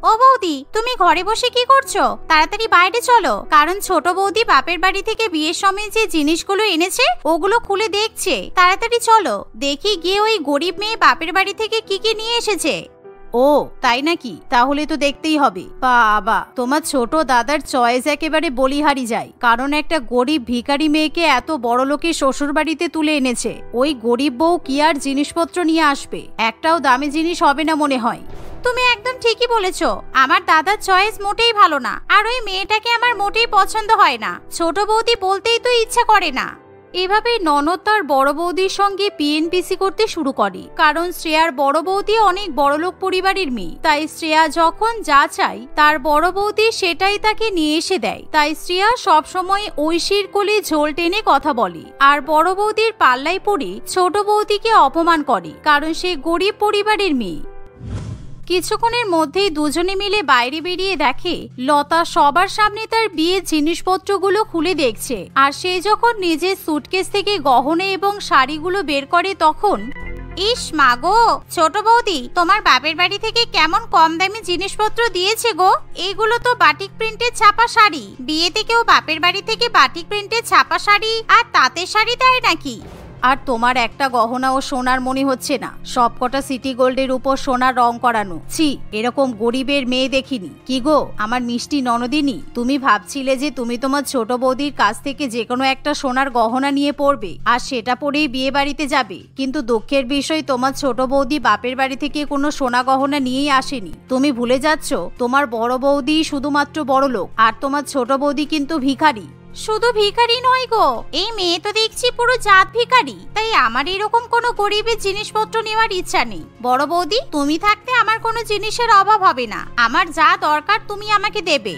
ও বৌদি, তুমি ঘরে বসে কি করছো? তাড়াতাড়ি বাইরে চলো, কারণ ছোট বৌদি বাপের বাড়ি থেকে বিয়ের সময় যে জিনিসগুলো এনেছে ওগুলো খুলে দেখছে। তাড়াতাড়ি চলো, দেখি গিয়ে ওই গরিব মেয়ে বাপের বাড়ি থেকে কি কি নিয়ে এসেছে। ও তাই নাকি? তাহলে তো দেখতেই হবে। বাবা, তোমার ছোট দাদার চয়েস একেবারে বলিহারি যায়, কারণ একটা গরিব ভিখারি মেয়েকে এত বড় লোকের শ্বশুর বাড়িতে তুলে এনেছে। ওই গরিব বউ কি আর জিনিসপত্র নিয়ে আসবে? একটাও দামি জিনিস হবে না মনে হয়। তুমি একদম ঠিকই বলেছো, আমার দাদার চয়েস মোটেই ভালো না, আর ওই মেয়েটাকে আমার মোটেই পছন্দ হয় না। ছোট বৌদি বলতেই তো ইচ্ছা করে না। এভাবেই ননদ তার বড় বৌদির সঙ্গে পিএনপিসি করতে শুরু করে, কারণ শ্রেয়ার বড় বৌদি অনেক বড়লোক পরিবারের মেয়ে। তাই শ্রেয়া যখন যা চায় তার বড় বৌদি সেটাই তাকে নিয়ে এসে দেয়। তাই শ্রেয়া সবসময় ঐশীর কোলে ঝোল টেনে কথা বলে, আর বড় বৌদির পাল্লায় পড়ে ছোট বৌদিকে অপমান করে, কারণ সে গরিব পরিবারের মেয়ে। কিছুক্ষণের মধ্যেই দুজনে মিলে বাইরে বেরিয়ে দেখে লতা সবার সামনে তার বিয়ের জিনিসপত্রগুলো খুলে দেখছে। আর সে যখন নিজের সুটকেস থেকে গহনা এবং শাড়িগুলো বের করে তখন, ইস মাগো, ছোট বৌদি তোমার বাপের বাড়ি থেকে কেমন কম দামি জিনিসপত্র দিয়েছে গো। এইগুলো তো বাটিক প্রিন্টের ছাপা শাড়ি। বিয়েতে কেউ বাপের বাড়ি থেকে বাটিক প্রিন্টের ছাপা শাড়ি আর তাঁতের শাড়ি দেয় নাকি? আর তোমার একটা গহনা ও সোনার মনে হচ্ছে না? সবকটা সিটি গোল্ডের উপর সোনার রং করানো। ছি, এরকম গরিবের মেয়ে দেখিনি। কি গো আমার মিষ্টি ননদিনী, তুমি ভাবছিলে যে তুমি তোমার ছোট বৌদির কাছ থেকে যে কোনো একটা সোনার গহনা নিয়ে পড়বে আর সেটা পরেই বিয়ে বাড়িতে যাবে, কিন্তু দুঃখের বিষয় তোমার ছোট বৌদি বাপের বাড়ি থেকে কোনো সোনা গহনা নিয়েই আসেনি। তুমি ভুলে যাচ্ছ তোমার বড় বৌদি শুধুমাত্র বড় লোক, আর তোমার ছোট বৌদি কিন্তু ভিখারি। শুধু ভিখারি নয় গো, এই মেয়ে তো দেখছি পুরো জাত ভিখারি। তাই আমার এরকম কোনো গরিবের জিনিসপত্র নেওয়ার ইচ্ছা নেই। বড় বৌদি, তুমি থাকতে আমার কোনো জিনিসের অভাব হবে না। আমার যা দরকার তুমি আমাকে দেবে।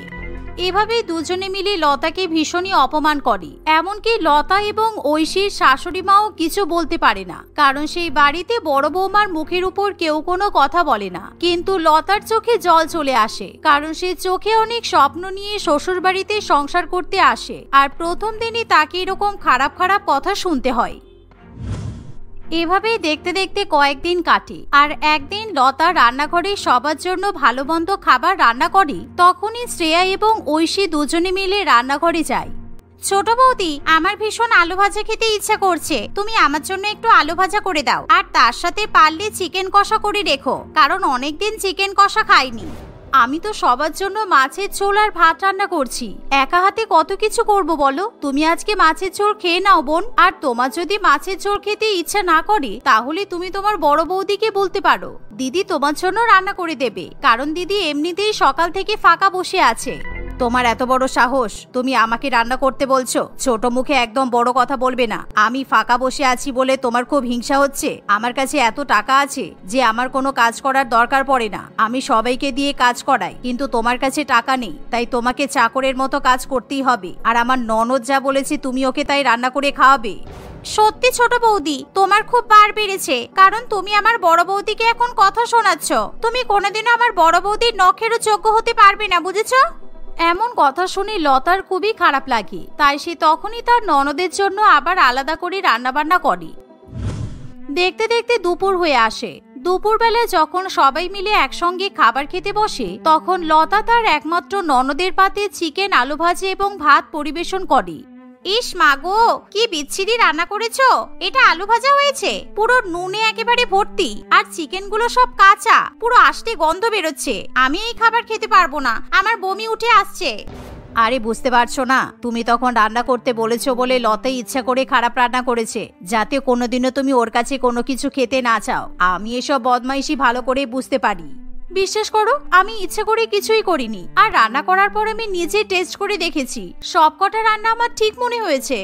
এভাবে দুজনে মিলে লতাকে ভীষণই অপমান করে। এমনকি লতা এবং ঐশীর শাশুড়ি মাও কিছু বলতে পারে না, কারণ সেই বাড়িতে বড় বৌমার মুখের উপর কেউ কোনো কথা বলে না। কিন্তু লতার চোখে জল চলে আসে, কারণ সে চোখে অনেক স্বপ্ন নিয়ে শ্বশুর বাড়িতে সংসার করতে আসে, আর প্রথম দিনই তাকে এরকম খারাপ খারাপ কথা শুনতে হয়। এভাবে দেখতে দেখতে কয়েকদিন কাটে, আর একদিন লতা রান্নাঘরে সবার জন্য ভালো মন্দ খাবার রান্না করে। তখনই শ্রেয়া এবং ঐশী দুজনে মিলে রান্নাঘরে যায়। ছোট বৌদি, আমার ভীষণ আলু ভাজা খেতে ইচ্ছা করছে, তুমি আমার জন্য একটু আলু ভাজা করে দাও, আর তার সাথে পারলে চিকেন কষা করে রেখো, কারণ অনেকদিন চিকেন কষা খাইনি। আমি তো সবার জন্য মাছের ঝোল আর ভাত রান্না করছি, একা হাতে কত কিছু করব বলো। তুমি আজকে মাছের ঝোল খেয়ে নাও বোন, আর তোমার যদি মাছের ঝোল খেতে ইচ্ছা না করে তাহলে তুমি তোমার বড় বৌদিকে বলতে পারো দিদি তোমার জন্য রান্না করে দেবে, কারণ দিদি এমনিতেই সকাল থেকে ফাঁকা বসে আছে। তোমার এত বড় সাহস, তুমি আমাকে রান্না করতে বলছো? ছোট মুখে একদম বড় কথা বলবে না। আমি ফাঁকা বসে আছি বলে তোমার খুব হিংসা হচ্ছে? আমার কাছে এত টাকা আছে যে আমার কোনো কাজ করার দরকার পড়ে না। আমি সবাইকে দিয়ে কাজ করাই, কিন্তু তোমার কাছে টাকা নেই, তাই তোমাকে চাকরের মতো কাজ করতেই হবে। আর আমার ননদ যা বলেছে তুমি ওকে তাই রান্না করে খাওয়াবে। সত্যি ছোট বৌদি, তোমার খুব বার বেড়েছে, কারণ তুমি আমার বড় বৌদিকে এখন কথা শোনাচ্ছ। তুমি কোনোদিনও আমার বড় বৌদির নখেরও যোগ্য হতে পারবে না, বুঝেছো? এমন কথা শুনে লতার খুবই খারাপ লাগে, তাই সে তখনই তার ননদের জন্য আবার আলাদা করে রান্নাবান্না করে। দেখতে দেখতে দুপুর হয়ে আসে। দুপুরবেলা যখন সবাই মিলে একসঙ্গে খাবার খেতে বসে, তখন লতা তার একমাত্র ননদের পাতে চিকেন, আলু ভাজা এবং ভাত পরিবেশন করে। ইস মাগো, কি বিচ্ছিরি রান্না করেছো। এটা আলু ভাজা হয়েছে, পুরো নুনে একেবারে ভর্তি, আর চিকেন গুলো সব কাঁচা, পুরো আষ্টে গন্ধ বেরোচ্ছে। আমি এই খাবার খেতে পারবো না, আমার বমি উঠে আসছে। আরে বুঝতে পারছো না, তুমি তখন রান্না করতে বলেছো বলে লতাই ইচ্ছা করে খারাপ রান্না করেছে, যাতে কোনোদিনও তুমি ওর কাছে কোনো কিছু খেতে না চাও। আমি এসব বদমাইশি ভালো করে বুঝতে পারি। বিশ্বাস করো, আমি ইচ্ছে করে কিছুই করিনি, আর রান্না করার পর আমি নিজে টেস্ট করে দেখেছি, সবকটা রান্না আমার ঠিক মনে হয়েছে।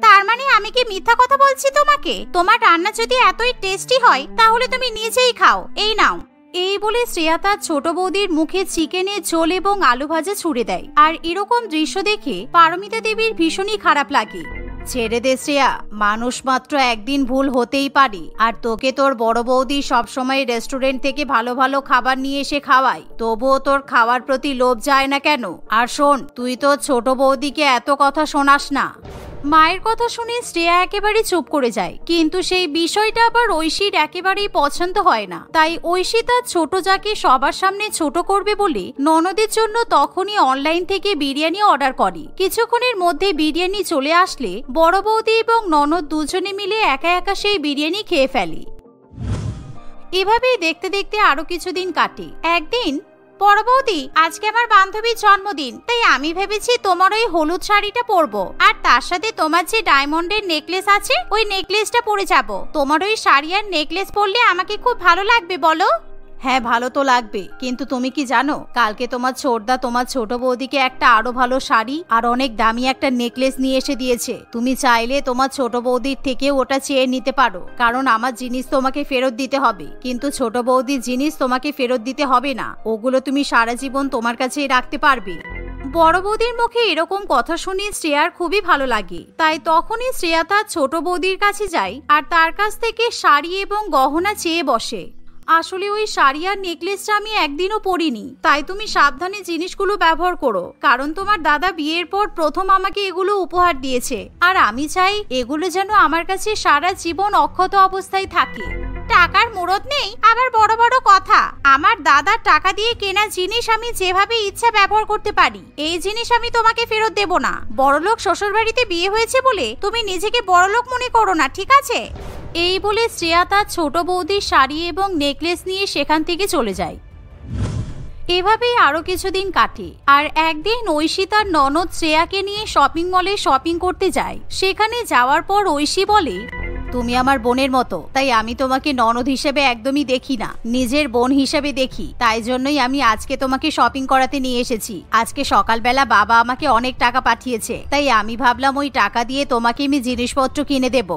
তার মানে আমি কি মিথ্যা কথা বলছি তোমাকে? তোমার রান্না যদি এতই টেস্টি হয় তাহলে তুমি নিজেই খাও, এই নাও। এই বলে শ্রেয়া তার ছোট বৌদির মুখে চিকেনের ঝোল এবং আলু ভাজা ছুড়ে দেয়। আর এরকম দৃশ্য দেখে পারমিতা দেবীর ভীষণই খারাপ লাগে। ছেড়ে দে শ্রেয়া, মানুষ মাত্র একদিন ভুল হতেই পারে। আর তোকে তোর বড় বৌদি সবসময় রেস্টুরেন্ট থেকে ভালো ভালো খাবার নিয়ে এসে খাওয়ায়, তবুও তোর খাওয়ার প্রতি লোভ যায় না কেন? আর শোন, তুই তো ছোট বৌদিকে এত কথা শোনাস না। মায়ের কথা শুনে শ্রেয়া একেবারে চুপ করে যায়, কিন্তু সেই বিষয়টা আবার ঐশীর একেবারেই পছন্দ হয় না। তাই ঐশী তার ছোট যাকে সবার সামনে ছোট করবে বলে ননদের জন্য তখনই অনলাইন থেকে বিরিয়ানি অর্ডার করে। কিছুক্ষণের মধ্যে বিরিয়ানি চলে আসলে বড় বৌদি এবং ননদ দুজনে মিলে একা একা সেই বিরিয়ানি খেয়ে ফেলে। এভাবেই দেখতে দেখতে আরো কিছুদিন কাটে। একদিন, বড় বৌদি, আজকে আমার বান্ধবীর জন্মদিন, তাই আমি ভেবেছি তোমার ওই হলুদ শাড়িটা পরবো, আর তার সাথে তোমার যে ডায়মন্ডের নেকলেস আছে ওই নেকলেসটা পরে যাব। তোমার ওই শাড়ি আর নেকলেস পরলে আমাকে খুব ভালো লাগবে, বলো? হ্যাঁ, ভালো তো লাগবে, কিন্তু তুমি কি জানো কালকে তোমার ছোটদা তোমার ছোট বৌদিকে একটা আরো ভালো শাড়ি আর অনেক দামি একটা নেকলেস নিয়ে এসে দিয়েছে। তুমি চাইলে তোমার ছোট বৌদির থেকেও ওটা চেয়ে নিতে পারো, কারণ আমার জিনিস তোমাকে ফেরত দিতে হবে, কিন্তু ছোট বৌদির জিনিস তোমাকে ফেরত দিতে হবে না। ওগুলো তুমি সারা জীবন তোমার কাছেই রাখতে পারবে। বড় বৌদির মুখে এরকম কথা শুনে শ্রেয়ার খুবই ভালো লাগে। তাই তখনই শ্রেয়া তার ছোট বৌদির কাছে যায় আর তার কাছ থেকে শাড়ি এবং গহনা চেয়ে বসে। আসলে ওই শাড়ি আর নেকলেসটা আমি একদিনও পরিনি, তাই তুমি সাবধানে জিনিসগুলো ব্যবহার করো, কারণ তোমার দাদা বিয়ের পর প্রথম আমাকে এগুলো উপহার দিয়েছে, আর আমি চাই এগুলো যেন আমার কাছে সারা জীবন অক্ষত অবস্থায় থাকে। টাকার মুরত নেই, আবার বড় বড় কথা। আমার দাদার টাকা দিয়ে কেনা জিনিস আমি যেভাবে ইচ্ছা ব্যবহার করতে পারি। এই জিনিস আমি তোমাকে ফেরত দেব না। বড়লোক শ্বশুর বাড়িতে বিয়ে হয়েছে বলে তুমি নিজেকে বড়লোক মনে করো না, ঠিক আছে? এই বলে শ্রেয়া তার ছোট বৌদির শাড়ি এবং নেকলেস নিয়ে সেখান থেকে চলে যায়। এভাবেই আরো কিছুদিন কাটে। আর একদিন ঐশী তার ননদ শ্রেয়াকে নিয়ে শপিং মলে শপিং করতে যায়। সেখানে যাওয়ার পর ঐশী বলে, তুমি আমার বোনের মতো, তাই আমি তোমাকে ননদ হিসেবে একদমই দেখি না, নিজের বোন হিসেবে দেখি। তাই জন্যই আমি আজকে তোমাকে শপিং করাতে নিয়ে এসেছি। আজকে সকালবেলা বাবা আমাকে অনেক টাকা পাঠিয়েছে, তাই আমি ভাবলাম ওই টাকা দিয়ে তোমাকে আমি জিনিসপত্র কিনে দেব।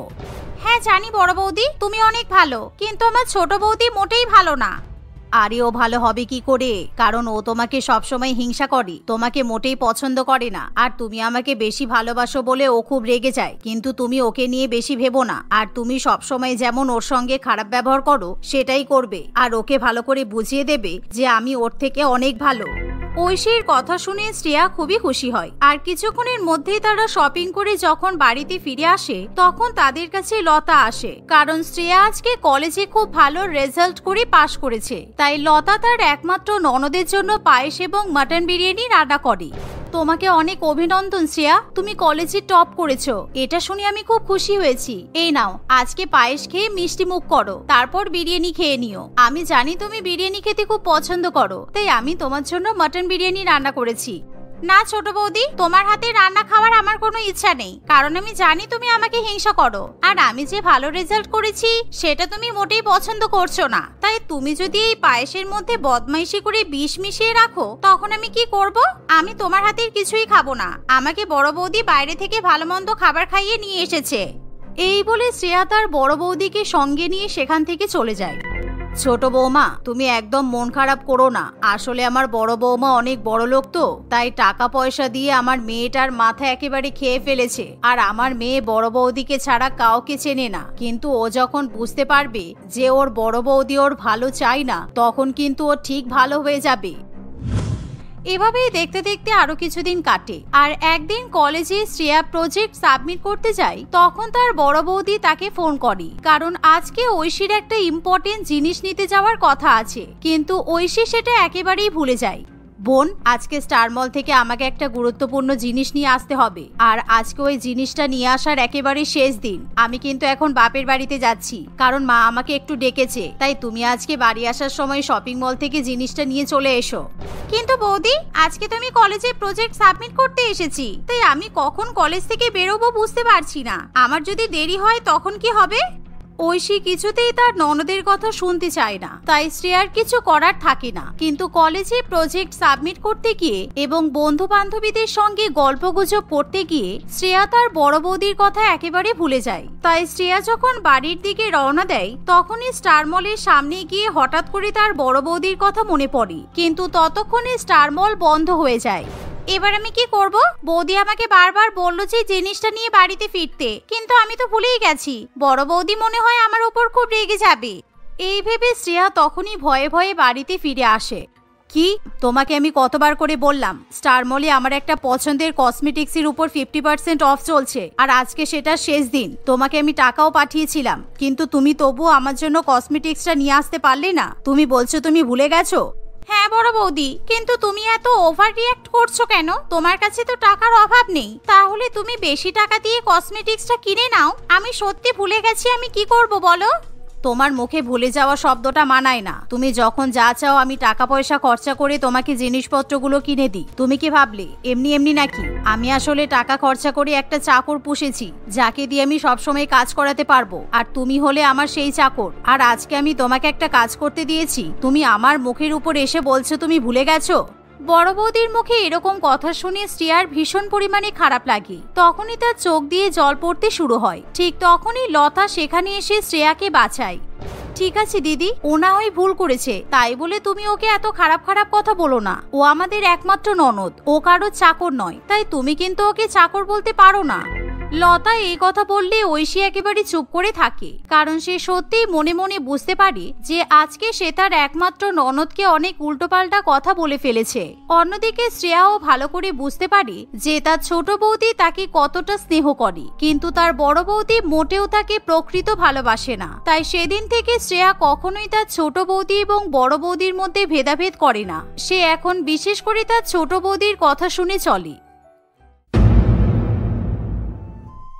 হ্যাঁ জানি বড় বৌদি, তুমি অনেক ভালো, কিন্তু আমার ছোট বৌদি মোটেই ভালো না। আরে ও ভালো হবে কি করে, কারণ ও তোমাকে সবসময় হিংসা করে, তোমাকে মোটেই পছন্দ করে না। আর তুমি আমাকে বেশি ভালোবাসো বলে ও খুব রেগে যায়, কিন্তু তুমি ওকে নিয়ে বেশি ভেবো না। আর তুমি সবসময় যেমন ওর সঙ্গে খারাপ ব্যবহার করো সেটাই করবে, আর ওকে ভালো করে বুঝিয়ে দেবে যে আমি ওর থেকে অনেক ভালো। ঐশীর কথা শুনে শ্রেয়া খুবই খুশি হয়। আর কিছুক্ষণের মধ্যেই তারা শপিং করে যখন বাড়িতে ফিরে আসে তখন তাদের কাছে লতা আসে, কারণ শ্রেয়া আজকে কলেজে খুব ভালো রেজাল্ট করে পাশ করেছে। তাই লতা তার একমাত্র ননদের জন্য পায়েস এবং মাটন বিরিয়ানি রান্না করে। তোমাকে অনেক অভিনন্দন শ্রেয়া, তুমি কলেজে টপ করেছো, এটা শুনে আমি খুব খুশি হয়েছি। এই নাও, আজকে পায়েস খেয়ে মিষ্টি মুখ করো, তারপর বিরিয়ানি খেয়ে নিও। আমি জানি তুমি বিরিয়ানি খেতে খুব পছন্দ করো, তাই আমি তোমার জন্য মাটন বিরিয়ানি রান্না করেছি। না ছোট বৌদি, তোমার হাতে রান্না খাওয়ার আমার কোনো ইচ্ছা নেই, কারণ আমি জানি তুমি আমাকে হিংসা করো, আর আমি যে ভালো রেজাল্ট করেছি সেটা তুমি মোটেই পছন্দ করছো না। তাই তুমি যদি এই পায়েসের মধ্যে বদমাইশি করে বিষ মিশিয়ে রাখো তখন আমি কি করব? আমি তোমার হাতের কিছুই খাবো না। আমাকে বড় বৌদি বাইরে থেকে ভালো মন্দ খাবার খাইয়ে নিয়ে এসেছে। এই বলে শ্রেয়া তার বড় বৌদিকে সঙ্গে নিয়ে সেখান থেকে চলে যায়। ছোট বৌমা, তুমি একদম মন খারাপ করো না। আসলে আমার বড় বৌমা অনেক বড় লোক তো, তাই টাকা পয়সা দিয়ে আমার মেয়েটার মাথা একেবারে খেয়ে ফেলেছে। আর আমার মেয়ে বড় বৌদিকে ছাড়া কাউকে চেনে না, কিন্তু ও যখন বুঝতে পারবে যে ওর বড় বৌদি ওর ভালো চায় না, তখন কিন্তু ও ঠিক ভালো হয়ে যাবে। এভাবেই দেখতে দেখতে আরো কিছুদিন কাটে। আর একদিন কলেজে শ্রেয়া প্রজেক্ট সাবমিট করতে যায়, তখন তার বড় বৌদি তাকে ফোন করে, কারণ আজকে ঐশীর একটা ইম্পর্টেন্ট জিনিস নিতে যাওয়ার কথা আছে। কিন্তু ঐশী সেটা একেবারেই ভুলে যায়। বোন, আজকে স্টার মল থেকে আমাকে একটা গুরুত্বপূর্ণ জিনিস নিয়ে আসতে হবে, আর আজকে ওই জিনিসটা নিয়ে আসার একেবারে শেষ দিন। আমি কিন্তু এখন বাপের বাড়িতে যাচ্ছি, কারণ মা আমাকে একটু ডেকেছে। তাই তুমি আজকে বাড়ি আসার সময় শপিং মল থেকে জিনিসটা নিয়ে চলে এসো। কিন্তু বৌদি, আজকে তো আমি কলেজে প্রজেক্ট সাবমিট করতে এসেছি, তাই আমি কখন কলেজ থেকে বেরোবো বুঝতে পারছি না। আমার যদি দেরি হয় তখন কি হবে? ঐশী কিছুতেই তার ননদের কথা শুনতে চায় না, তাই শ্রেয়ার কিছু করার থাকে না। কিন্তু কলেজে প্রজেক্ট সাবমিট করতে গিয়ে এবং বন্ধু বান্ধবীদের সঙ্গে গল্পগুজব করতে গিয়ে শ্রেয়া তার বড় বৌদির কথা একেবারে ভুলে যায়। তাই শ্রেয়া যখন বাড়ির দিকে রওনা দেয় তখনই স্টার মলের সামনে গিয়ে হঠাৎ করে তার বড় বৌদির কথা মনে পড়ে, কিন্তু ততক্ষণে স্টার মল বন্ধ হয়ে যায়। এবার আমি কি করব? বৌদি আমাকে বারবার বললো যে জিনিসটা নিয়ে বাড়িতে ফিরতে, কিন্তু আমি তো ভুলেই গেছি। বড় বৌদি মনে হয় আমার উপর খুব রেগে যাবে। এই ভেবে শ্রেয়া তখনই ভয়ে ভয়ে বাড়িতে ফিরে আসে। কি? তোমাকে আমি কতবার করে বললাম স্টার মলে আমার একটা পছন্দের কসমেটিক্সের উপর 50% অফ চলছে, আর আজকে সেটা শেষ দিন। তোমাকে আমি টাকাও পাঠিয়েছিলাম, কিন্তু তুমি তবুও আমার জন্য কসমেটিক্সটা নিয়ে আসতে পারলে না। তুমি বলছো তুমি ভুলে গেছো? হ্যাঁ বড় বৌদি, কিন্তু তুমি এত ওভার রিঅ্যাক্ট করছো কেন? তোমার কাছে তো টাকার অভাব নেই, তাহলে তুমি বেশি টাকা দিয়ে কসমেটিক্সটা কিনে নাও। আমি সত্যি ভুলে গেছি, আমি কি করব বলো? তোমার মুখে ভুলে যাওয়া শব্দটা মানায় না। তুমি যখন যা চাও আমি টাকা পয়সা খরচা করে তোমাকে জিনিসপত্রগুলো কিনে দিই। তুমি কি ভাবলে এমনি এমনি নাকি? আমি আসলে টাকা খরচা করে একটা চাকর পুষেছি, যাকে দিয়ে আমি সবসময় কাজ করাতে পারবো, আর তুমি হলে আমার সেই চাকর। আর আজকে আমি তোমাকে একটা কাজ করতে দিয়েছি, তুমি আমার মুখের উপর এসে বলছো তুমি ভুলে গেছো। বড় বৌদির মুখে এরকম কথা শুনে শ্রেয়ার ভীষণ পরিমাণে খারাপ লাগে। তখনই তার চোখ দিয়ে জল পড়তে শুরু হয়। ঠিক তখনই লতা সেখানে এসে শ্রেয়াকে বাঁচায়। ঠিক আছে দিদি, ও না হয় ভুল করেছে, তাই বলে তুমি ওকে এত খারাপ খারাপ কথা বলো না। ও আমাদের একমাত্র ননদ, ও কারো চাকর নয়, তাই তুমি কিন্তু ওকে চাকর বলতে পারো না। লতা এই কথা বললে ঐশী একেবারে চুপ করে থাকে, কারণ সে সত্যিই মনে মনে বুঝতে পারে যে আজকে সে তার একমাত্র ননদকে অনেক উল্টোপাল্টা কথা বলে ফেলেছে। অন্যদিকে শ্রেয়াও ভালো করে বুঝতে পারে যে তার ছোট বৌদি তাকে কতটা স্নেহ করে, কিন্তু তার বড় বৌদি মোটেও তাকে প্রকৃত ভালোবাসে না। তাই সেদিন থেকে শ্রেয়া কখনোই তার ছোট বৌদি এবং বড় বৌদির মধ্যে ভেদাভেদ করে না। সে এখন বিশেষ করে তার ছোট বৌদির কথা শুনে চলে।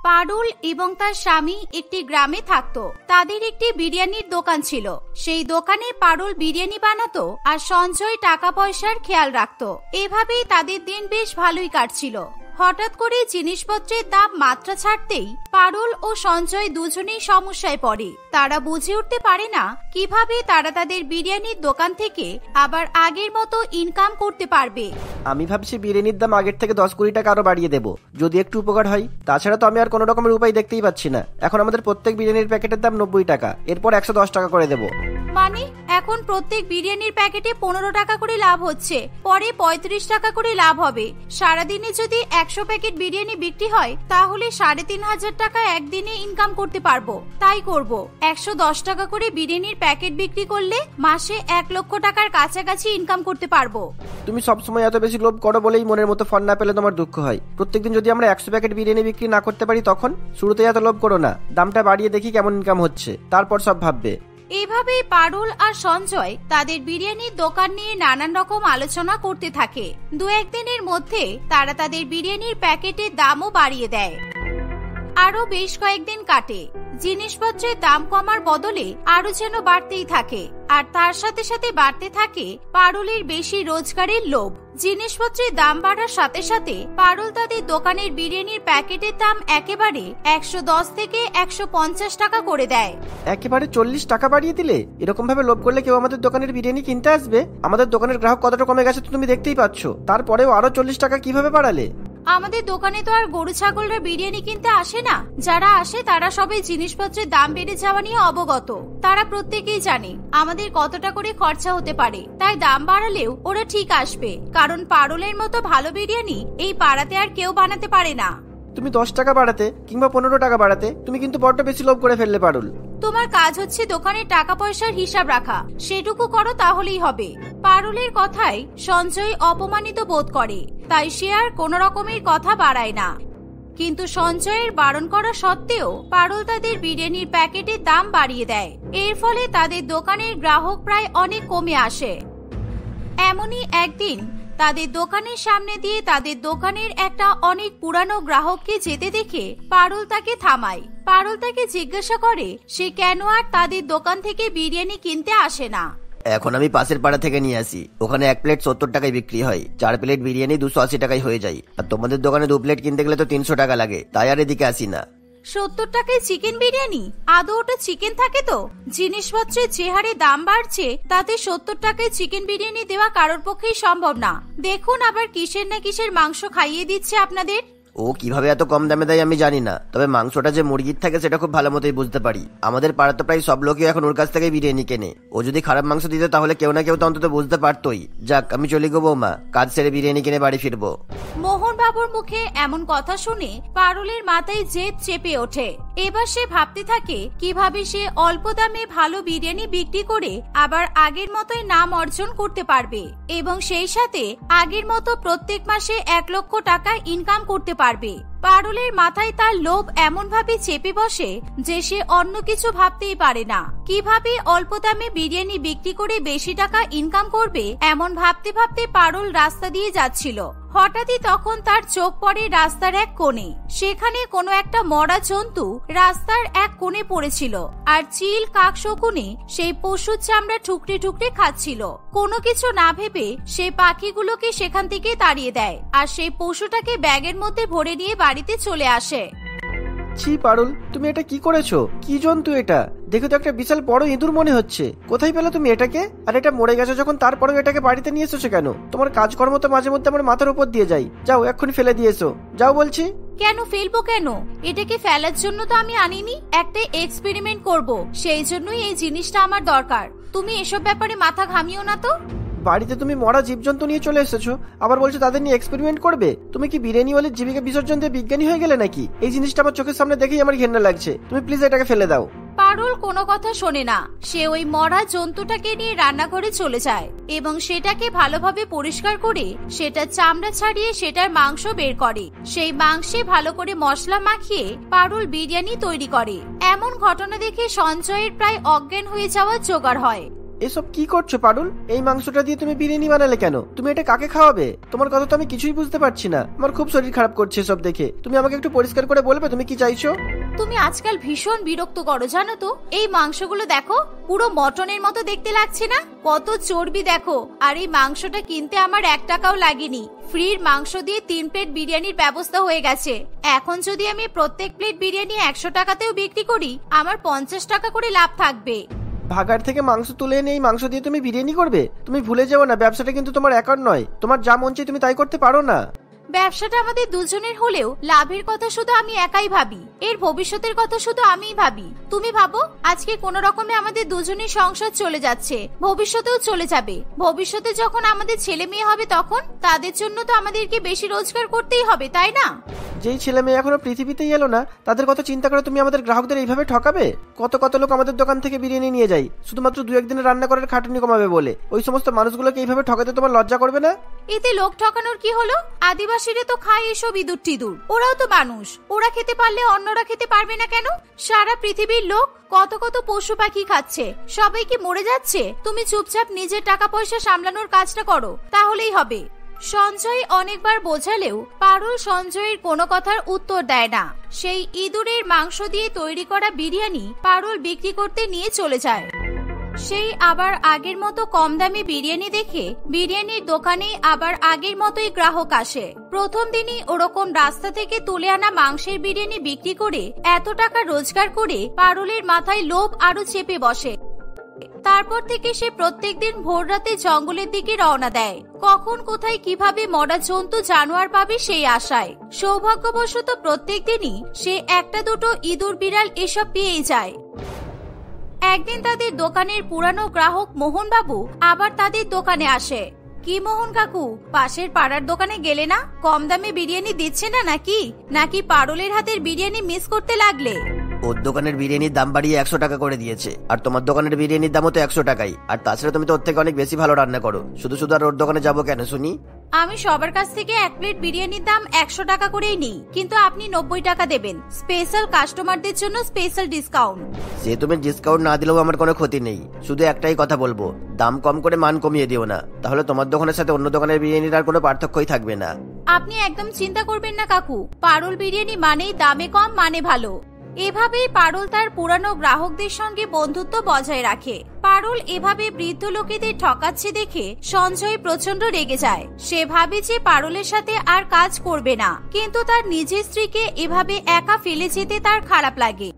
পারুল এবং তার স্বামী একটি গ্রামে থাকতো। তাদের একটি বিরিয়ানির দোকান ছিল। সেই দোকানে পারুল বিরিয়ানি বানাতো আর সঞ্জয় টাকা পয়সার খেয়াল রাখতো। এভাবেই তাদের দিন বেশ ভালোই কাটছিল। হঠাৎ করে জিনিসপত্রের দাম মাত্রা ছাড়তেই পারুল ও সঞ্জয় দুজনেই সমস্যায় পড়ে। তারা বুঝে উঠতে পারে না কিভাবে তারা তাদের বিরিয়ানির দোকান থেকে আবার আগের মতো ইনকাম করতে পারবে। আমি ভাবছি বিরিয়ানির দাম আগের থেকে 10-20 টাকা আরো বাড়িয়ে দেবো, যদি একটু উপকার হয়। তাছাড়া তো আমি আর কোনো রকমের উপায় দেখতেই পাচ্ছি না। এখন আমাদের প্রত্যেক বিরিয়ানির প্যাকেটের দাম 90 টাকা, এরপর 110 টাকা করে দেবো। মানে এখন প্রত্যেক বিরিয়ানির প্যাকেটে 15 টাকা করে লাভ হচ্ছে, পরে 35 টাকা করে লাভ হবে। সারাদিনে যদি 100 প্যাকেট বিরিয়ানি বিক্রি হয় তাহলে 3500 টাকা একদিনে ইনকাম করতে পারবো। তাই করব। 110 টাকা করে বিরিয়ানির প্যাকেট বিক্রি করলে মাসে 1 লক্ষ টাকার কাছাকাছি ইনকাম করতে পারবো। তুমি সবসময় এত বেশি লোভ করো বলেই মনের মতো ফল না পেলে তোমার দুঃখ হয়। প্রত্যেকদিন যদি আমরা 100 প্যাকেট বিরিয়ানি বিক্রি না করতে পারি তখন? শুরুতে এত লোভ করো না, দামটা বাড়িয়ে দেখি কেমন ইনকাম হচ্ছে, তারপর সব ভাববে। এইভাবেই পারুল আর সঞ্জয় তাদের বিরিয়ানির দোকান নিয়ে নানান রকম আলোচনা করতে থাকে। 2-1 দিনের মধ্যে তারা তাদের বিরিয়ানির প্যাকেটের দামও বাড়িয়ে দেয়। আরো বেশ কয়েকদিন কাটে। জিনিসপত্রের দাম কমার বদলে আরো যেন বাড়তেই থাকে, আর তার সাথে সাথে বাড়তে থাকে পারুলের বেশি রোজগারের লোভ। জিনিসপত্রের দাম বাড়ার সাথে সাথে পারুল তাদের দোকানের বিরিয়ানির প্যাকেটের দাম একেবারে 110 থেকে 150 টাকা করে দেয়। একেবারে 40 টাকা বাড়িয়ে দিলে? এরকম ভাবে লোভ করলে কেউ আমাদের দোকানের বিরিয়ানি কিনতে আসবে? আমাদের দোকানের গ্রাহক কতটা কমে গেছে তো তুমি দেখতেই পাচ্ছ, তারপরেও আরো 40 টাকা কিভাবে বাড়ালে? আমাদের দোকানে তো আর গরু ছাগলরা বিরিয়ানি কিনতে আসে না। যারা আসে তারা সবাই জিনিসপত্রের দাম বেড়ে যাওয়া নিয়ে অবগত। তারা প্রত্যেকেই জানে আমাদের কতটা করে খরচা হতে পারে, তাই দাম বাড়ালেও ওরা ঠিক আসবে, কারণ পারুলের মতো ভালো বিরিয়ানি এই পাড়াতে আর কেউ বানাতে পারে না। তুমি 10 টাকা বাড়াতে কিংবা 15 টাকা বাড়াতে, তুমি কিন্তু বড্ড বেশি লোভ করে ফেললে পারুল। তোমার কাজ হচ্ছে দোকানের টাকা পয়সার হিসাব রাখা, সেটুকু করো তাহলেই হবে। পারুলের কথায় সঞ্জয় অপমানিত বোধ করে, তাই সে আর কোনো রকমের কথা বাড়ায় না। কিন্তু সঞ্জয়ের বারণ করা সত্ত্বেও পারুল তাদের বিরিয়ানির প্যাকেটের দাম বাড়িয়ে দেয়। এর ফলে তাদের দোকানের গ্রাহক প্রায় অনেক কমে আসে। এমনই একদিন তাদের দোকানের সামনে দিয়ে তাদের দোকানের একটা অনেক পুরানো গ্রাহককে যেতে দেখে পারুল তাকে থামায়। পারুল তাকে জিজ্ঞাসা করে সে কেন আর তাদের দোকান থেকে বিরিয়ানি কিনতে আসে না। এখন আমি পাশের পাড়া থেকে নিয়ে আসি, ওখানে 1 প্লেট 70 টাকায় বিক্রি হয়, 4 প্লেট বিরিয়ানি 280 টাকায় হয়ে যায়। আর তোমাদের দোকানে 2 প্লেট কিনতে গেলে তো 300 টাকা লাগে, তাই আর এদিকে আসি না। 70 টাকায় চিকেন বিরিয়ানি? আদৌ ওটা চিকেন থাকে তো? জিনিসপত্রের যে হারে দাম বাড়ছে তাতে 70 টাকায় চিকেন বিরিয়ানি দেওয়া কারোর পক্ষেই সম্ভব না। দেখুন আবার কিসের না কিসের মাংস খাইয়ে দিচ্ছে আপনাদের। ও কিভাবে এত কম দামে দেয় আমি জানি না, তবে মাংসটা যে মুরগির থাকে সেটা খুব ভালো মতোই বুঝতে পারি। আমাদের পাড়া তো প্রায় সব লোকই এখন ওর কাছ থেকে বিরিয়ানি কেনে। ও যদি খারাপ মাংস দিত তাহলে কেউ না কেউ তো অন্তত বুঝতে পারতোই। যাক, আমি চলে গো বৌমা, কাজ সেরে বিরিয়ানি কিনে বাড়ি ফিরবো। মোহন বাবুর মুখে এমন কথা শুনে পারুলের মাথায় জেদ চেপে ওঠে। এবার সে ভাবতে থাকে কিভাবে সে অল্প দামে ভালো বিরিয়ানি বিক্রি করে আবার আগের মতোই নাম অর্জন করতে পারবে এবং সেই সাথে আগের মতো প্রত্যেক মাসে 1 লক্ষ টাকা ইনকাম করতে পারবে। পারুলের মাথায় তার লোভ এমন ভাবে চেপে বসে যে সে অন্য কিছু ভাবতেই পারে না। কিভাবে অল্প দামে বিরিয়ানি বিক্রি করে বেশি টাকা ইনকাম করবে এমন ভাবতে ভাবতে পারুল রাস্তা দিয়ে যাচ্ছিল। হঠাৎই তখন তার চোখ পড়ে রাস্তার এক কোণে। সেখানে কোনো একটা মরা জন্তু রাস্তার এক কোণে পড়েছিল আর চিল কাক শকুনে সেই পশুর চামড়া টুকরে টুকরে খাচ্ছিল। কোনো কিছু না ভেবে সেই পাখিগুলোকে সেখান থেকে তাড়িয়ে দেয় আর সেই পশুটাকে ব্যাগের মধ্যে ভরে নিয়ে বাড়িতে চলে আসে। ছি পারুল, তুমি এটা কি করেছো? কি জন্তু এটা? দেখো তো একটা বিশাল বড় ইঁদুর মনে হচ্ছে। কোথায় পেলে তুমি এটাকে? আর এটা মরে গেছে যখন, তারপরেও এটাকে বাড়িতে নিয়ে এসেছো কেন? তোমার কাজকর্ম তো মাঝে মধ্যে আমার মাথার উপর দিয়ে যায়। যাও এক্ষুনি ফেলে দিয়েছো, যাও বলছি। কেন ফেলবো কেন? এটাকে ফেলার জন্য তো আমি আনিনি, একটা এক্সপেরিমেন্ট করব, সেই জন্যই এই জিনিসটা আমার দরকার। তুমি এসব ব্যাপারে মাথা ঘামিও না তো। বাড়িতে তুমি মরা জীবজন্তু নিয়ে চলে এসেছো, আবার বলছো তাদের নিয়ে এক্সপেরিমেন্ট করবে? তুমি কি বিরিয়ানিওয়ালের জীবিকা বিসর্জন দিয়ে বিজ্ঞানী হয়ে গেলে নাকি? এই জিনিসটা আমার চোখের সামনে দেখেই আমার ঘেন্না লাগছে। তুমি প্লিজ এটাকে ফেলে দাও। পারুল কোনো কথা শোনে না। সে ওই মরা জন্তুটাকে নিয়ে রান্নাঘরে চলে যায় এবং সেটাকে ভালোভাবে পরিষ্কার করে সেটার চামড়া ছাড়িয়ে সেটার মাংস বের করে। সেই মাংসে ভালো করে মশলা মাখিয়ে পারুল বিরিয়ানি তৈরি করে। এমন ঘটনা দেখে সঞ্জয়ের প্রায় অজ্ঞান হয়ে যাওয়ার জোগাড় হয়। এসব কি করছো পারুল? এই মাংসটা দিয়ে তুমি বিরিয়ানি বানালে কেন? তুমি এটা কাকে খাওয়াবে? তোমার কথা তো আমি কিছুই বুঝতে পারছি না। আমার খুব শরীর খারাপ করছে সব দেখে। তুমি আমাকে একটু পরিষ্কার করে বলবে তুমি কি চাইছো? তুমি আজকাল ভীষণ বিরক্ত করো জানো তো। এই মাংসগুলো দেখো, পুরো মটনের মতো দেখতে লাগছে না? কত চর্বি দেখো। আর এই মাংসটা কিনতে আমার 1 টাকাও লাগেনি। ফ্রির মাংস দিয়ে 3 প্লেট বিরিয়ানির ব্যবস্থা হয়ে গেছে। এখন যদি আমি প্রত্যেক প্লেট বিরিয়ানি 100 টাকাতেও বিক্রি করি, আমার 50 টাকা করে লাভ থাকবে। ভাগাড় থেকে মাংস তুলে এনে এই মাংস দিয়ে তুমি বিরিয়ানি করবে? তুমি ভুলে যাও না, ব্যবসাটা কিন্তু তোমার একার নয়। তোমার যা মন চায় তুমি তাই করতে পারো না। ব্যবসাটা আমাদের দুজনের হলেও লাভের কথা শুধু আমি একাই ভাবি, এর ভবিষ্যতের কথা শুধু আমিই ভাবি। তুমি ভাবো, আজকে কোনো রকমে আমাদের দুজনের সংসার চলে যাচ্ছে, ভবিষ্যতেও চলে যাবে। ভবিষ্যতে যখন আমাদের ছেলে মেয়ে হবে তখন তাদের জন্য তো আমাদেরকে বেশি রোজগার করতেই হবে, তাই না? যেই ছেলে মেয়ে এখনো পৃথিবীতেই এলো না তাদের কথা চিন্তা করে তুমি আমাদের গ্রাহকদের এইভাবে ঠকাবে? কত কত লোক আমাদের দোকান থেকে বিরিয়ানি নিয়ে যায় শুধুমাত্র 2-1 দিনে রান্না করার খাটুনি কমাবে বলে। ওই সমস্ত মানুষগুলোকে এইভাবে ঠকাতে তোমার লজ্জা করবে না? এতে লোক ঠকানোর কি হলো? আদিবাসীরা তো খায় এসব ইঁদুর টিদুর, ওরাও তো মানুষ। ওরা খেতে পারলে অন্যরা খেতে পারবে না কেন? সারা পৃথিবীর লোক কত কত পশু পাখি খাচ্ছে, সবাই কি মরে যাচ্ছে? তুমি চুপচাপ নিজের টাকা পয়সা সামলানোর কাজটা করো, তাহলেই হবে। সঞ্জয় অনেকবার বোঝালেও পারুল সঞ্জয়ের কোনো কথার উত্তর দেয় না। সেই ইঁদুরের মাংস দিয়ে তৈরি করা বিরিয়ানি পারুল বিক্রি করতে নিয়ে চলে যায়। সেই আবার আগের মতো কম দামি বিরিয়ানি দেখে বিরিয়ানির দোকানে আবার আগের মতোই গ্রাহক আসে। প্রথম দিনই ওরকম রাস্তা থেকে তুলে আনা মাংসের বিরিয়ানি বিক্রি করে এত টাকা রোজগার করে পারুলের মাথায় লোভ আরো চেপে বসে। তারপর থেকে সে প্রত্যেকদিন ভোর রাতে জঙ্গলের দিকে রওনা দেয়, কখন কোথায় কিভাবে মরা জন্তু জানোয়ার পাবে সেই আশায়। সৌভাগ্যবশত প্রত্যেকদিনই সে একটা দুটো ইঁদুর বিড়াল এসব পেয়ে যায়। একদিন তাদের দোকানের পুরানো গ্রাহক মোহন বাবু আবার তাদের দোকানে আসে। কি মোহন কাকু, পাশের পাড়ার দোকানে গেলে না? কম দামে বিরিয়ানি দিচ্ছে না নাকি পারুলের হাতের বিরিয়ানি মিস করতে লাগলে? ওর দোকানের বিরিয়ানির দাম বাড়িয়ে 100 টাকা করে দিয়েছে, আর তোমার দোকানের বিরিয়ানির দামও তো 100 টাকাই। আর তাছাড়া তুমি তো ওর থেকে অনেক বেশি ভালো রান্না করো, শুধু শুধু আর ওর দোকানে যাবো কেন শুনি? আমি সবার কাছ থেকে 1 প্লেট বিরিয়ানির দাম 100 টাকা করেই নিই, কিন্তু আপনি 90 টাকা দেবেন। স্পেশাল কাস্টমারদের জন্য স্পেশাল ডিসকাউন্ট। সে তুমি ডিসকাউন্ট না দিলেও আমার কোনো ক্ষতি নেই, শুধু একটাই কথা বলবো, দাম কম করে মান কমিয়ে দিও না, তাহলে তোমার দোকানের সাথে অন্য দোকানের বিরিয়ানির আর কোনো পার্থক্যই থাকবে না। আপনি একদম চিন্তা করবেন না কাকু, পারুল বিরিয়ানি মানেই দামে কম, মানে ভালো। এভাবেই পারুল তার পুরানো গ্রাহকদের সঙ্গে বন্ধুত্ব বজায় রাখে। পারুল এভাবে বৃদ্ধ লোকেদের ঠকাচ্ছে দেখে সঞ্জয় প্রচন্ড রেগে যায়। সে ভাবে যে পারুলের সাথে আর কাজ করবে না, কিন্তু তার নিজের স্ত্রীকে এভাবে একা ফেলে যেতে তার খারাপ লাগে।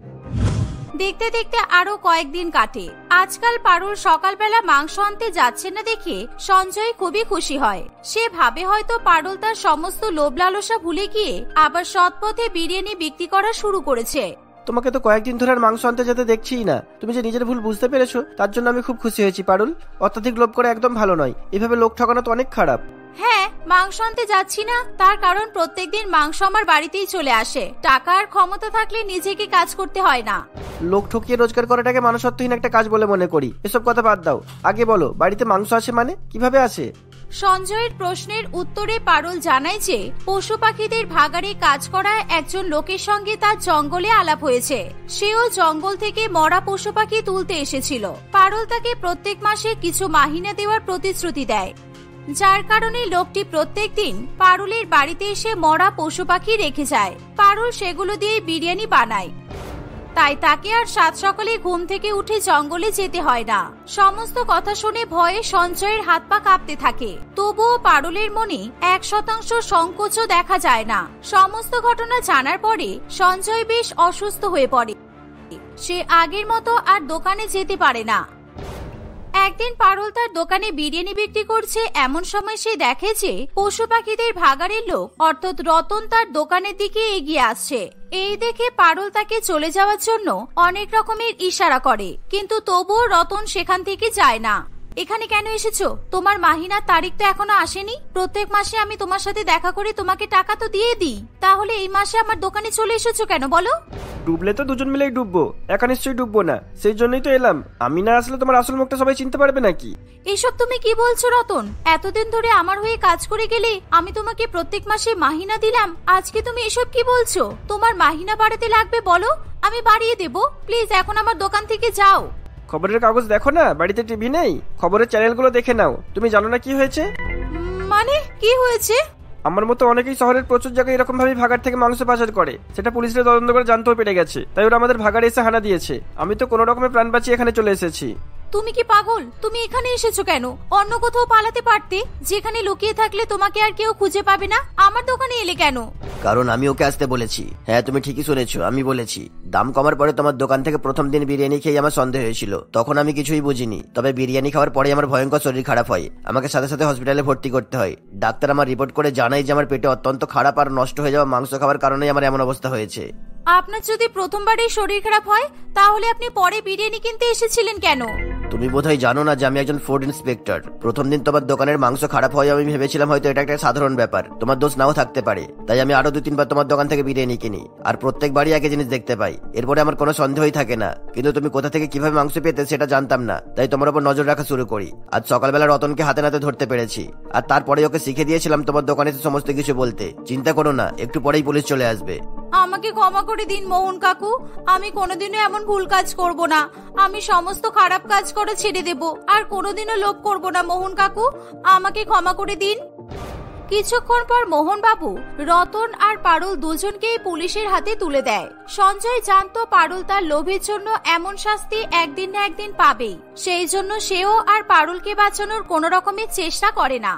দেখতে দেখতে আরো কয়েকদিন কাটে। আজকাল পারুল সকালবেলা মাংস আনতে যাচ্ছে না দেখে সঞ্জয় খুবই খুশি হয়। সে ভাবে হয়তো পারুল তার সমস্ত লোভ লালসা ভুলে গিয়ে আবার সৎপথে বিরিয়ানি বিক্রি করা শুরু করেছে। তোমাকে তো কয়েকদিন ধরে আর মাংস আনতে যেতে দেখছিই না। তুমি যে নিজের ভুল বুঝতে পেরেছো তার জন্য আমি খুব খুশি হয়েছি পারুল। অত্যাধিক লোভ করা একদম ভালো নয়, এভাবে লোক ঠকানো তো অনেক খারাপ। হ্যাঁ, মাংস আনতে যাচ্ছি না, তার কারণ প্রত্যেকদিন মাংস আমার বাড়িতেই চলে আসে। টাকার ক্ষমতা থাকলে নিজেকে কাজ করতে হয় না। লোক ঠকিয়ে রোজগার করাটাকে মানুষত্বহীন একটা কাজ বলে মনে করি। এসব কথা বাদ দাও, আগে বলো বাড়িতে মাংস আসে মানে কিভাবে আসে? সঞ্জয়ের প্রশ্নের উত্তরে পারুল জানায় যে পশু পাখিদের ভাগাড়ে কাজ করা একজন লোকের সঙ্গে তার জঙ্গলে আলাপ হয়েছে। সেও জঙ্গল থেকে মরা পশু পাখি তুলতে এসেছিল। পারুল তাকে প্রত্যেক মাসে কিছু মাহিনা দেওয়ার প্রতিশ্রুতি দেয়, যার কারণে লোকটি প্রত্যেকদিন পারুলের বাড়িতে এসে মরা পশু পাখি রেখে যায়। পারুল সেগুলো দিয়ে বিরিয়ানি বানায়, তাই তাকে আর সাত সকালে ঘুম থেকে উঠে জঙ্গলে যেতে হয় না। সমস্ত কথা শুনে ভয়ে সঞ্জয়ের হাত পা কাঁপতে থাকে। তবুও পারুলের মনে 1% সংকোচও দেখা যায় না। সমস্ত ঘটনা জানার পরে সঞ্জয় বেশ অসুস্থ হয়ে পড়ে। সে আগের মতো আর দোকানে যেতে পারে না। একদিন পারুল তার দোকানে বিরিয়ানি বিক্রি করছে, এমন সময় সে দেখে যে পশু পাখিদের ভাগাড়ের লোক অর্থাৎ রতন তার দোকানের দিকে এগিয়ে আসছে। এই দেখে পারুল তাকে চলে যাওয়ার জন্য অনেক রকমের ইশারা করে, কিন্তু তবুও রতন সেখান থেকে যায় না। এখানে কেন এসেছো? তোমার মাহিনার তারিখ তো এখনো আসেনি। প্রত্যেক মাসে আমি তোমার সাথে দেখা করে তোমাকে টাকা তো দিয়ে দিই, তাহলে এই মাসে আমার দোকানে চলে এসেছো কেন বলো? ডুবলে তো দুজন মিলেই ডুববো, একা নিশ্চয়ই ডুববো না, সেই জন্যই তো এলাম। আমি না আসলে তোমার আসল মুখটা সবাই চিনতে পারবে নাকি? এসব তুমি কি বলছো রতন? এতদিন ধরে আমার হয়ে কাজ করে গেলে, আমি তোমাকে প্রত্যেক মাসে মাহিনা দিলাম, আজকে তুমি এসব কি বলছো? তোমার মাহিনা বাড়াতে লাগবে বলো, আমি বাড়িয়ে দেবো। প্লিজ এখন আমার দোকান থেকে যাও। খবরের কাগজ দেখো না, বাড়িতে টিভি নেই? খবরের চ্যানেলগুলো দেখে নাও। তুমি জানো না কি হয়েছে? মানে কি হয়েছে? আমার মতো অনেকেই শহরের প্রচুর জায়গায় এরকম ভাবে ভাগাড় থেকে মাংস পাচার করে, সেটা পুলিশের তদন্ত করে জানতেও পেরে গেছে। তাই ওরা আমাদের ভাগাড়ে এসে হানা দিয়েছে। আমি তো কোনো রকমের প্রাণ বাঁচিয়ে এখানে চলে এসেছি। তুমি কি পাগল? তুমি এখানে এসেছো কেন? অন্য কোথাও পালাতে পারতে, যেখানে লুকিয়ে থাকলে তোমাকে আর কেউ খুঁজে পাবে না। আমার দোকানে এলে কেন? কারণ আমি ওকে আসতে বলেছি। হ্যাঁ, তুমি ঠিকই শুনেছো, আমি বলেছি। দাম কমার পরে তোমার দোকান থেকে প্রথম দিন বিরিয়ানি খেয়ে আমার সন্দেহ হয়েছিল, তখন আমি কিছুই বুঝিনি। তবে বিরিয়ানি খাওয়ার পরে আমার ভয়ঙ্কর শরীর খারাপ হয়, আমাকে সাথে সাথে হসপিটালে ভর্তি করতে হয়। ডাক্তার আমার রিপোর্ট করে জানায় যে আমার পেটে অত্যন্ত খারাপ আর নষ্ট হয়ে যাওয়া মাংস খাওয়ার কারণেই আমার এমন অবস্থা হয়েছে। আপনার যদি প্রথমবারেই শরীর খারাপ হয়, তাহলে আপনি পরে বিরিয়ানি কিনতে এসেছিলেন কেন? তুমি বোধহয় জানো না যে আমি একজন ফুড ইন্সপেক্টর। প্রথম দিন তোমার দোকানের মাংস খারাপ হয়, আমি ভেবেছিলাম হয়তো এটা একটা সাধারণ ব্যাপার, তোমার দোষ নাও থাকতে পারে। তাই আমি আরো 2-3 বার তোমার দোকান থেকে বিরিয়ানি কিনি, আর প্রত্যেকবারই একই জিনিস দেখতে পাই। এরপরে আমার কোনো সন্দেহই থাকে না। কিন্তু তুমি কোথা থেকে কিভাবে মাংস পেতে সেটা জানতাম না, তাই তোমার উপর নজর রাখা শুরু করি। আজ সকালবেলা রতনকে হাতে নাতে ধরতে পেরেছি, আর তারপরে ওকে শিখে দিয়েছিলাম তোমার দোকানে সমস্ত কিছু বলতে। চিন্তা করো না, একটু পরেই পুলিশ চলে আসবে। আমাকে ক্ষমা করে দিন মোহন কাকু, আমি কোনোদিনও এমন ভুল কাজ করব না। আমি সমস্ত খারাপ কাজ করে ছেড়ে দেব, আর কোনোদিনও লোভ করব না মোহন কাকু, আমাকে ক্ষমা করে দিন। কিছুক্ষণ পর মোহন বাবু রতন আর পারুল দুজনকেই পুলিশের হাতে তুলে দেয়। সঞ্জয় জানতো পারুল তার লোভের জন্য এমন শাস্তি একদিন না একদিন পাবেই, সেই জন্য সেও আর পারুলকে বাঁচানোর কোনো রকমের চেষ্টা করে না।